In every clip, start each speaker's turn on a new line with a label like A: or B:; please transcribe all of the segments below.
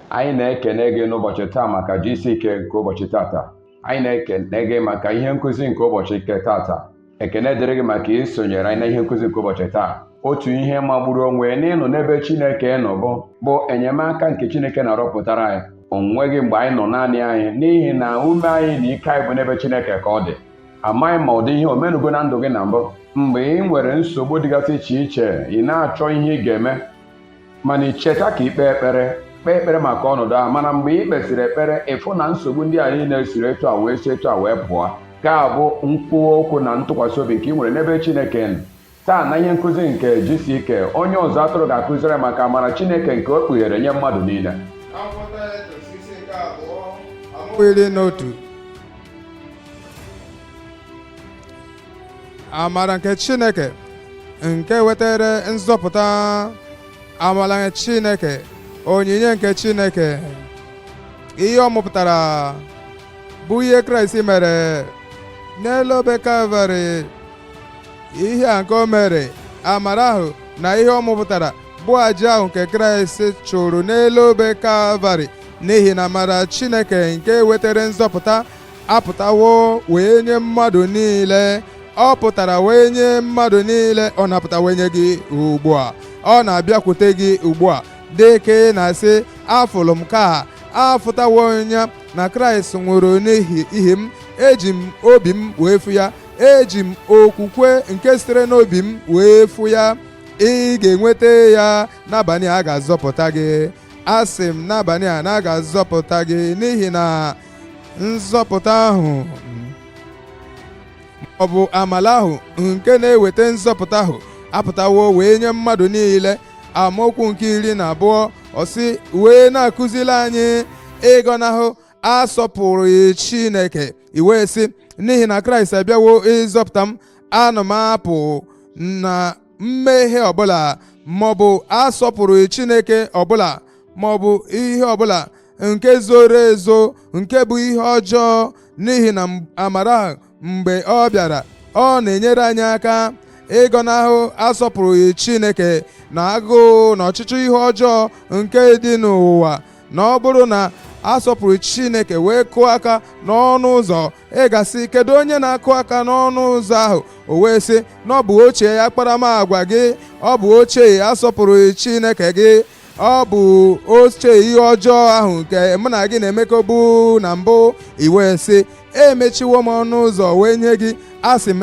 A: Anyị na-ekene gị n'ụbọchị taa maka GCK nke ụbọchị tata. Anyị na-ekene gị maka ihe nkụzi nke ụbọchị nke tata. Ekene dịrị gị maka isonyere anyị na ihe nkụzi nke ụbọchị taa. Otu ihe magburu onwe n'ịnọ n'ebe Chineke nọ bụ enyemaka nke Chineke na-arọpụtara anyị. O nweghị mgbe anyị nọ naanị anyị, n'ihi na ume anyị na ike anyị bụ n'ebe Chineke ka ọ dị. Amaghị ma ụdị ihe omenugo na ndụ gị na mbụ. Mgbe ị nwere nsogbu dịgasị iche iche, ị na-achọ ihe ị ga-eme, mana ị cheta ka ikpe ekpere maka ọnọdụ ahụ, mana mgbe ị kpesịrị ekpere ịfụ na nsogbu ndị a niile siri etu a wee si etu a wee pụọ. Ka bụ nkwuwa okwu na ntụkwasị obi nke ị nwere n'ebe Chineke nọ. Taa na ihe nkụzi nke GCK, onye ọzọ atụrụ ga-akụziri maka amara Chineke nke o kpughere nye mmadụ niile.
B: Amara nke Chineke nke wetara nzọpụta, amara nke Chineke, onyinye nke Chineke, ihe ọ mụpụtara bụ ihe Kraịst mere n'elu obe Kalvarị. Ihe a nke o mere, amara ahụ na ihe ọ mụpụtara bụ àjà ahụ nke Kraịst chụrụ n'elu obe Kalvarị. N'ihi na amara Chineke nke wetara nzọpụta apụtawo wee nye mmadụ niile. Ọ pụtara wee nye mmadụ niile, ọ na-apụta wee nye gị ugbu a. Ọ na-abịakwute gị ugbu a dị ka ị na-asị, afụlụ m ka afụtawo ya na Kraịst nwụrụ n'ihi m. Eji m obi m wee fụ ya, eji m okwukwe nke sitere n'obi m wee fụ ya. Ị ga-enweta ya n'abalị a ga-azọpụta gị. Asị m n'abalị a na a ga-azọpụta gị, n'ihi na nzọpụta ahụ ọ bụ amala ahụ nke na-eweta nzọpụta ahụ apụtawo wee nye mmadụ niile. Amaokwu nke 12 ọsị wee na-akụzili anyị ịgọnahụ asọpụrụ Chineke. Iwee sị, n'ihi na Kraịst abịawo ịzọpụta m, ana m apụ na mmehie ọbụla maọbụ asọpụrụ Chineke ọbụla maọbụ ihe ọbụla nke zoro ezo nke bụ ihe ọjọọ. N'ihi na amara mgbe ọ bịara, ọ na-enyere anyị aka ịgọnahụ asọpụrụ Chineke na agụụ na ọchịchọ ihe ọjọọ nke dị n'ụwa. Na ọ bụrụ na asọpụrụ Chineke wee kụọ aka n'ọnụ ụzọ, ịgasị kedu onye na-akụ aka n'ọnụ ụzọ ahụ? O wee sị na ọ bụ ochie ya akparamagwa gị, ọ bụ ochie asọpụrụ Chineke gị, ọ bụ ochie ihe ọjọọ ahụ nke mụ na gị na-emekọbu na mbụ. Iwee sị, emechiwo m ọnụ ụzọ wee nye gị. Asị m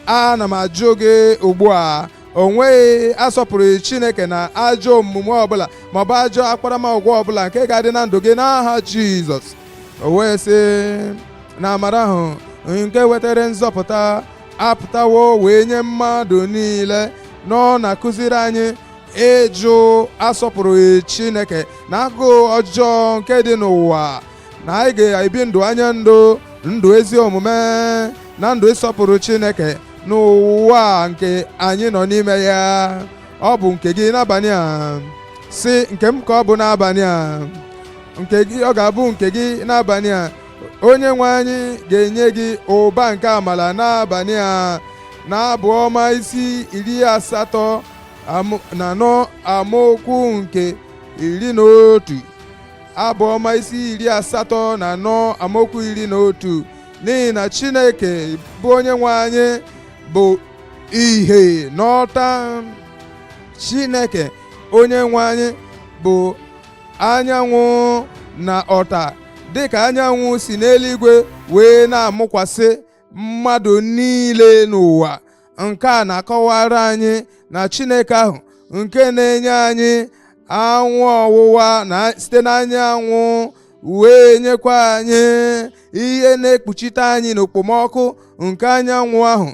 B: ana m ajụ gị ugbu a, o nweghị asọpụrụ Chineke na ajọ omume ọbụla maọbụ ajọ akparamagwa ọbụla nke ga-adị na ndụ gị n'aha Jizọs. O wee sị na amara ahụ nke wetara nzọpụta apụtawo wee nye mmadụ niile. Nọ na-akụziri anyị ịjụ asọpụrụ Chineke na agụụ ọjọọ nke dị n'ụwa, na anyị ga-ebi ndụ anya ndụ ezi omume na ndụ ịsọpụrụ Chineke n'ụwa nke anyị nọ n'ime ya. Ọ bụ nke gị n'abalị a. Si nke m ka ọ bụ n'abalị a. Nke gị, ọ ga-abụ nke gị n'abalị a. Onye nwe anyị ga-enye gị ụba nke amala n'abalị a. N'abụ ọma isi 84 na anọ amaokwu nke 11. Abụ ọma isi 84 na anọ amaokwu 11. N'ihi na Chineke bụ onye nwe anyị bụ ihe n'ọta. Chineke onye nwe anyị bụ anyanwụ na ọta. Dịka anyanwụ si n'eluigwe wee na-amụkwasị mmadụ niile n'ụwa. Nke a na-akọwara anyị na Chineke ahụ nke na-enye anyị anwụ ọwụwa na site n'anyanwụ wee nyekwa anyị ihe na-ekpuchite anyị n'okpomọkụ nke anyanwụ ahụ.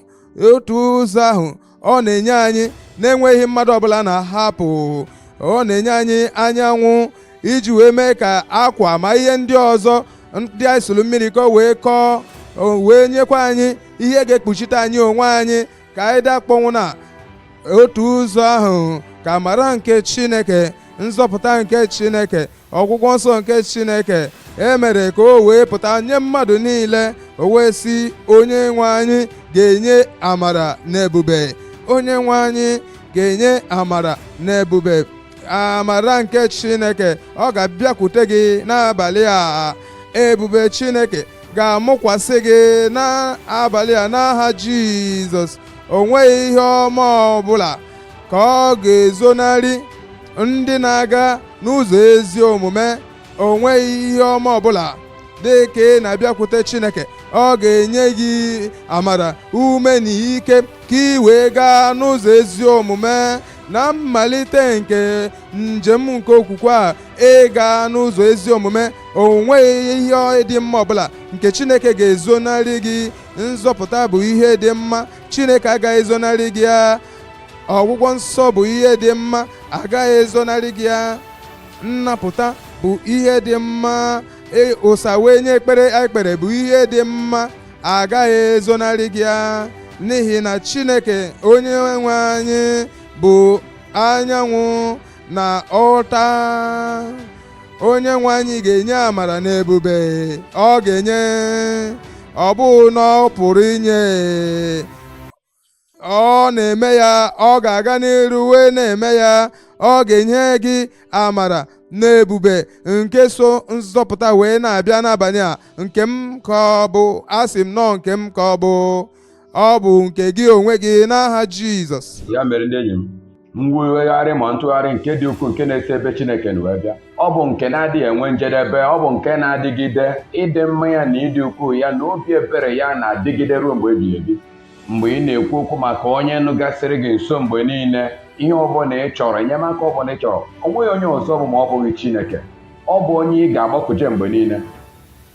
B: Otu ụzọ ahụ ọ na-enye anyị na-enweghị mmadụ ọbụla na-ahapụ. Ọ na-enye anyị anyanwụ iji wee mee ka akwa ma ihe ndị ọzọ ndị anyị sụrụ mmiri ka o wee kọọ, wee nyekwa anyị ihe ga-ekpuchite anyị onwe anyị ka anyị dakpọnwụ. Na otu ụzọ ahụ ka amara nke Chineke, nzọpụta nke Chineke, ọgwụgwọ nsọ nke Chineke emere ka o wee pụta nye mmadụ niile. O wee sị onye nwe anyị ga-enye amara na ebube onye nwe anyị ga-enye amara na ebube. Amara nke Chineke ọ ga-abịakwute gị n'abalị a. Ebube Chineke ga-amụkwasị gị n'abalị a n'aha Jizọs. O nweghị ihe ọma ọbụla ka ọ ga-ezonarị ndị na-aga n'ụzọ ezi omume. O nweghị ihe ọma ọbụla dị ka ị na-abịakwute Chineke. Ọ ga-enye gị amara, ume na ike ka ị wee gaa n'ụzọ ezi omume. Na mmalite nke njem nke okwukwe a, ịga n'ụzọ ezi omume, o nweghị ihe dị mma ọbụla nke Chineke ga-ezonarị gị. Nzọpụta bụ ihe dị mma, Chineke agaghị ezonarị gị ya. Ọgwụgwọ nsọ bụ ihe dị mma, agaghị ezonarị gị ya. Nnapụta bụ ihe dị mma, ụsa wee nye ekpere bụ ihe dị mma, agaghị ezonarị gị ya. N'ihi na Chineke onye nwe anyị bụ anyanwụ na ọta. Onye nwe anyị ga-enye amara na ebube. Ọ ga-enye, ọ bụ na ọ pụrụ inye, ọ na-eme ya. Ọ ga-aga n'iru wee na-eme ya. Ọ ga-enye gị amara na ebube nke so nzọpụta wee na-abịa n'abalị a. Nke m ka ọ bụ, asị m nọ nke m ka ọ bụ nke gị onwe gị n'aha Jizọs.
A: Ya mere ndị enyi m, mwegharị ma ntụgharị nke dị ukwuu nke na-esi ebe Chineke na wee bịa. Ọ bụ nke na-adịghị enwe njedebe. Ọ bụ nke na-adịgide. Ịdị mma ya na ịdị ukwuu ya na obi ebere ya na-adịgide ruo mgbe ebighị ebi. Mgbe ị na-ekwu okwu maka onye nụgasịrị gị nso mgbe niile, ihe ọbụla ị chọrọ, enyemaka ọbụla ị chọrọ, o nweghị onye ọzọ bụ ma ọ bụghị Chineke. Ọ bụ onye ị ga-agbakuje mgbe niile.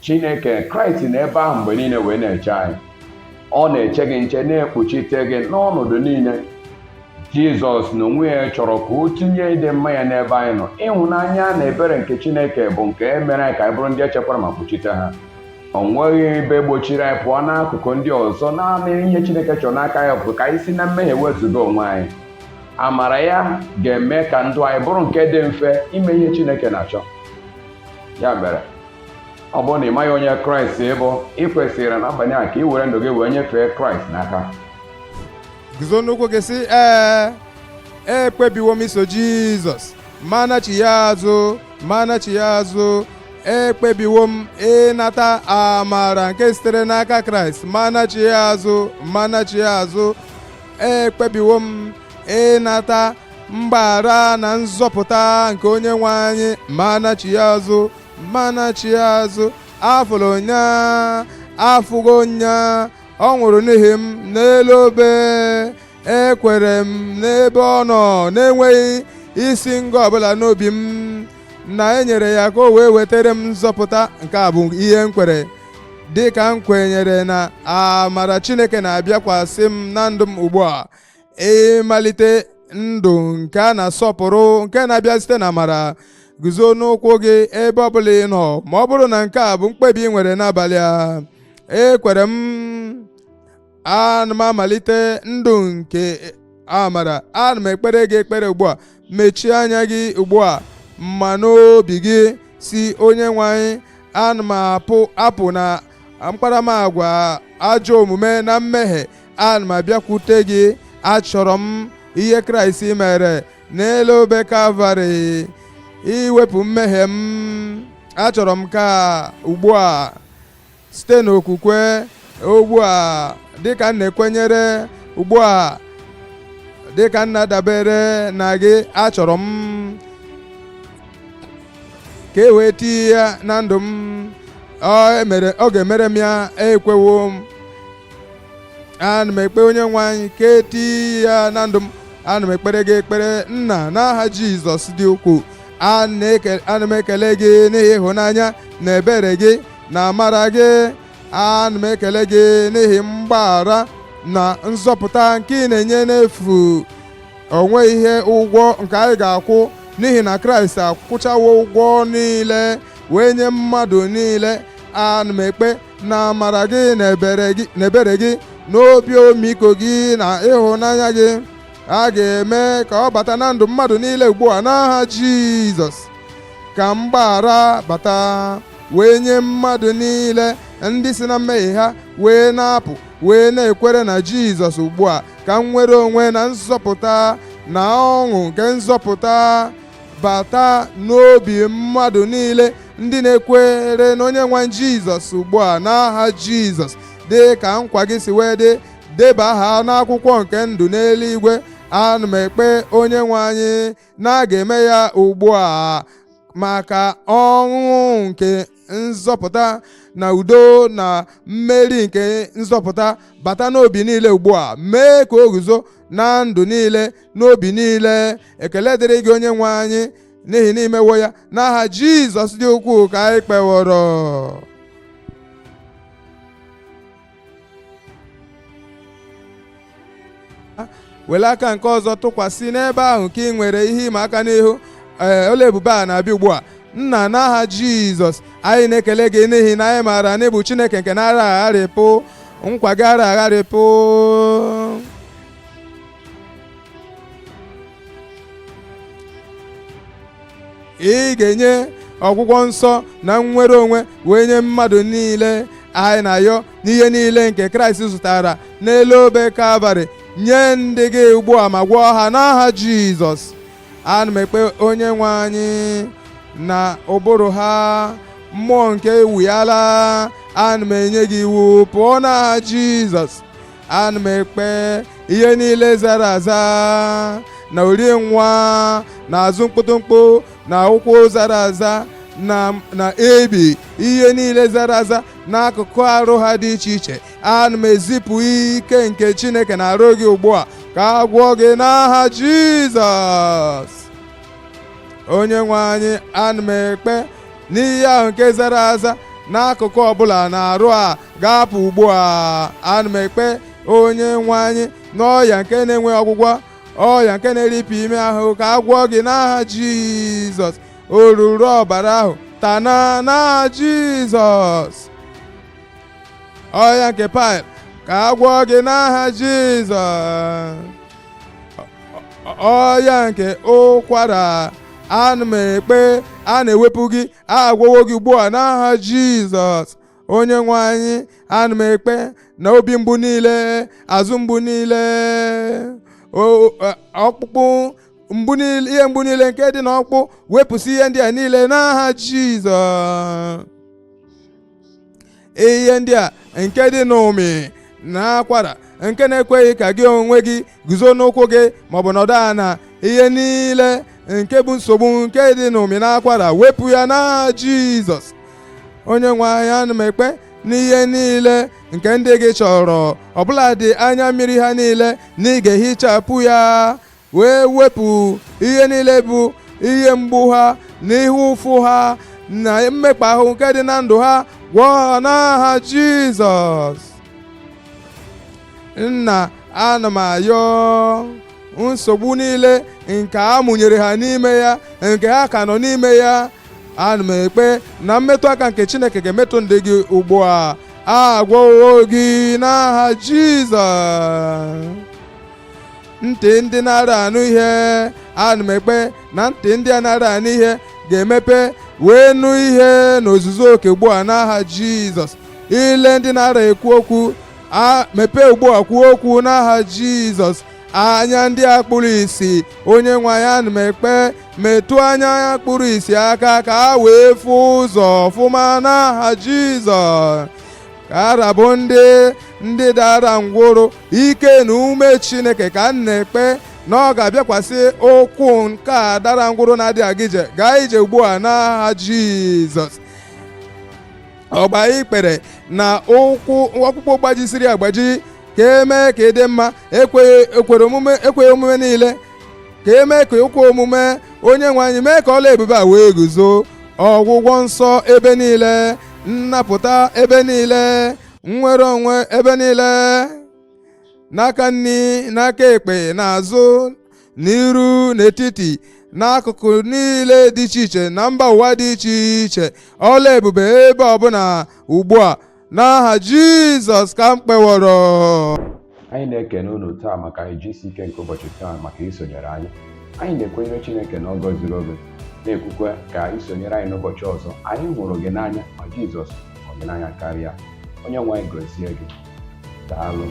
A: Chineke Kraịst na ebe ahụ mgbe niile wee na-eche anyị. Ọ na-eche gị nche, na-ekpuchite gị n'ọnọdụ niile. Jizọs na onwe ya chọrọ ka o tinye ịdị mma ya n'ebe anyị nọ. Ịhụnanya na ebere nke Chineke bụ nke mere ka anyị bụrụ ndị echekwara ma kpuchite ha. O nweghị ebe gbochiri anyị pụọ n'akụkụ ndị ọzọ. Naanị ihe Chineke chọrọ n'aka ya bụ ka anyị si na mmehie wezụga onwe anyị. Amara ya ga-eme ka ndụ anyị bụrụ nke dị mfe ime ihe Chineke na-achọ. Ya mere, ọ bụrụ na ị maghị onye Kraịst ịbụ, ị kwesịrị n'abalị a ka ị were ndụ gị wee nyefee Kraịst n'aka.
B: Guzo n'ụkwụ gị sị, ekpebiwo m iso Jizọs, manachi ya azụ, manachi ya azụ. Ekpebiwo m ịnata amara nke sitere n'aka Kraịst, manachi ya azụ, manachi ya azụ. Ekpebiwo m ịnata mgbaghara na nzọpụta nke onye nwe anyị, manachi ya azụ, manachi ya azụ. Afụrụ nya, afụgo nya, ọ nwụrụ n'ihi m n'elu obe. Ekwere m n'ebe ọ nọ na-enweghị isi nga ọbụla n'obi m, na enyere ya ka o wee wetara m nzọpụta. Nke a bụ ihe m kwere, dịka m kwenyere na amara Chineke na-abịakwasị m na ndụ m ugbu a. Ịmalite ndụ nke a na-asọpụrụ, nke na-abịa site na amara. Guzo n'ụkwụ gị ebe ọbụla ị nọ, ma ọ bụrụ na nke a bụ mkpebi ị nwere n'abalị a. Ekwere m, ana m amalite ndụ nke amara. Ana m ekpere gị ekpere ugbu a. Mechie anya gị ugbu a, ma n'obi gị si onye nwe anyị, ana m apụ na mkparamagwa ajọ omume na mmehie. Ana m abịakwute gị. Achọrọ m ihe Kraịst mere n'elu obe Kalvarị, iwepụ mmehie m. Achọrọ m ka ugbu a, site n'okwukwe ugbu a, dịka m na-ekwenyere ugbu a, dịka m na-adabere na gị, achọrọ m ka e wee tie ya na ndụ m. Ọ ga-emere m ya. Ekwewo m. Ana m ekpe onye nwe anyị ka eti ya na ndụ m. Ana m ekpere gị ekpere, Nna, n'aha Jizọs dị ukwuu. Ana m ekele gị n'ihi ịhụnanya na ebere gị na amara gị. Ana m ekele gị n'ihi mgbaghara na nzọpụta nke ị na-enye n'efu. O nweghị ihe ụgwọ nke anyị ga-akwụ, n'ihi na Kraịst akwụchawo ụgwọ niile wee nye mmadụ niile. Ana m ekpe na amara gị na ebere gị n'obi omiko gị na ịhụnanya gị a ga-eme ka ọ bata na ndụ mmadụ niile ugbu a n'aha Jizọs. Ka mgbaghara bata wee nye mmadụ niile ndị si na mmehie ha wee na-apụ wee na-ekwere na Jizọs ugbu a ka nnwere onwe na nzọpụta na ọṅụ nke nzọpụta bata n'obi mmadụ niile ndị na-ekwere na onye nwe Jizọs ugbu a n'aha Jizọs, dị ka nkwa gị si wee dị. Deba ha n'akwụkwọ nke ndụ n'eluigwe. Ana m ekpe onye nwe anyị na a ga-eme ya ugbu a maka ọṅụ nke nzọpụta na udo na mmeri nke nzọpụta bata n'obi niile ugbu a. Mee ka o guzo na ndụ niile n'obi niile. Ekele dịrị gị onye nwe anyị n'ihi na imewo ya. N'aha Jizọs dị ukwuu ka anyị kpeworo. Were aka nke ọzọ tụkwasị n'ebe ahụ ka ị nwere ihe ịma aka n'ihu. Ọla ebube a na-abịa ugbu a. Nna, n'aha Jizọs, anyị na-ekele gị n'ihi na anyị maara na ị bụ Chineke nke na-ara agharịpụ, nkwa gị ara agharịpụ. Ị ga-enye ọgwụgwọ nsọ na nnwere onwe wee nye mmadụ niile. Anyị na-ayọ n'ihe niile nke Kraịst zụtara n'elu obe Kalvarị nye ndị gị ugbu a ma gwọọ ha n'aha Jizọs. Ana m ekpe onye nwe anyị na ụbụrụ ha mmụọ nke ewuyala. Ana m enye gị iwu pụọ n'aha Jizọs. Ana m ekpe ihe niile zara aza na ori nwa na azụ mkpụtụmkpụ na ụkwụ zara aza na ebi, ihe niile zara aza n'akụkụ arụ ha dị iche iche. Ana m ezipụ ike nke Chineke na-arụ gị ugbu a ka a gwọọ gị n'aha Jizọs. Onye nwe anyị, ana m ekpe n'ihe ahụ nke zara aza n'akụkụ ọbụla na-arụ a ga-apụ ugbu a. Ana m ekpe onye nwe anyị n'ọya nke na-enwe ọgwụgwọ, ọya nke na-eripụ ime ahụ ka a gwọọ gị n'aha Jizọs. Oruru ọbara ahụ tana n'aha Jizọs. Ọya nke paịl ka a gwọọ gị n'aha Jizọs. Ọya nke ụkwara, ana m ekpe a na-ewepụ gị, agwọwo gị ugbu a n'aha Jizọs. Onye nwe anyị, ana m ekpe na obi mgbu niile, azụ mgbu niile, ọkpụkpụ mgbu niile, ihe mgbu niile nke dị n'ọkpụ, wepụsị ihe ndị a niile n'aha Jizọs. Ihe ndị a nke dị n'ụmị na akwara nke na-ekweghị ka gị onwe gị guzo n'ụkwụ gị maọbụ nọdụ ala, ihe niile nke bụ nsogbu nke dị n'ụmị na akwara, wepụ ya n'aha Jizọs. Onye nwe anyị, ana m ekpe n'ihe niile nke ndị gị chọrọ, ọbụladị anya mmiri ha niile, na ị ga-ehichapụ ya wee wepụ ihe niile bụ ihe mgbu ha na ihe ụfụ ha na mmekpa ahụ nke dị na ndụ ha, gwọọ ha n'aha Jizọs. Nna, ana m ayọ nsogbu niile nke a mụnyere ha n'ime ya, nke ha ka nọ n'ime ya. Ana m ekpe na mmetụ aka nke Chineke ga-emetụ ndị gị ugbu a. Agwọwo gị n'aha Jizọs. Ntị ndị na-ara anụ ihe, ana m ekpe na ntị ndị a na-ara anụ ihe ga-emepe wee nụ ihe n'ozuzu oke ugbu a n'aha Jizọs. Ile ndị na-ara ekwu okwu, mepee ugbu a kwuo okwu n'aha Jizọs. Anya ndị a kpụrụ isi, onye nwe anyị, ana m ekpe metụ anya ya kpụrụ isi aka ka ha wee fụ ụzọ ọfụma n'aha Jizọs. Ka arabụ ndị dara ngwụrụ ike na ume Chineke, ka m na-ekpe na ọ ga-abịakwasị ụkwụ nke a dara ngwụrụ na-adịghị aga ije, gaa ije ugbu a n'aha Jizọs. Ọgba ikpere na ọkpụkpụ gbajisiri agbaji, ka emee ka ịdị mma, ekweghị omume niile, ka emee ka ụkwụ omume. Onye nwe anyị, mee ka ọla ebube a wee guzo. Ọgwụgwọ nsọ ebe niile, nnapụta ebe niile, nnwere onwe ebe niile, n'aka nri, n'aka ekpe, n'azụ, n'iru, n'etiti, n'akụkụ niile dị iche iche na mba ụwa dị iche iche. Ọla ebube ebe ọbụla ugbu a n'aha Jizọs ka m kpeworo.
A: Anyị na-ekene unu taa maka GCK nke ụbọchị taa, maka isonyere anyị. Anyị na-ekwenyere Chineke na ọ gọziri oge, na-ekwukwe ka isonyere anyị n'ụbọchị ọzọ. Anyị hụrụ gị n'anya, ma Jizọs hụrụ gị n'anya karịa. Onye nwe anyị gọzie gị. daalụ.